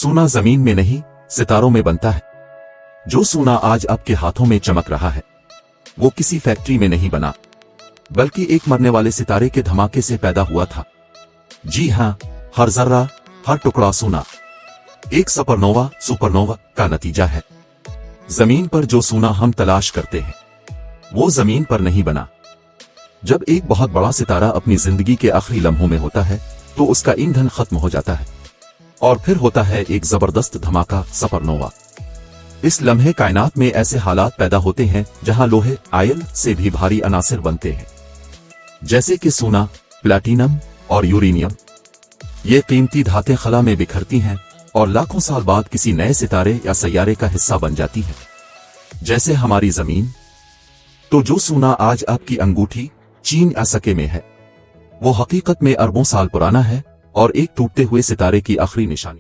सोना जमीन में नहीं, सितारों में बनता है। जो सोना आज आपके हाथों में चमक रहा है, वो किसी फैक्ट्री में नहीं बना, बल्कि एक मरने वाले सितारे के धमाके से पैदा हुआ था। जी हां, हर जर्रा, हर टुकड़ा सोना एक सुपरनोवा का नतीजा है। जमीन पर जो सोना हम तलाश करते हैं, वो जमीन पर नहीं बना। जब एक बहुत बड़ा सितारा अपनी जिंदगी के आखिरी लम्हों में होता है, तो उसका ईंधन खत्म हो जाता है और फिर होता है एक जबरदस्त धमाका, सुपरनोवा। इस लम्हे कायनात में ऐसे हालात पैदा होते हैं जहां लोहे, आयल से भी भारी अनासिर बनते हैं, जैसे कि सोना, प्लैटिनम और यूरेनियम। ये कीमती धातें खला में बिखरती हैं और लाखों साल बाद किसी नए सितारे या सैयारे का हिस्सा बन जाती है, जैसे हमारी जमीन। तो जो सोना आज आपकी अंगूठी, चीन या सके में है, वो हकीकत में अरबों साल पुराना है और एक टूटते हुए सितारे की आखिरी निशानी।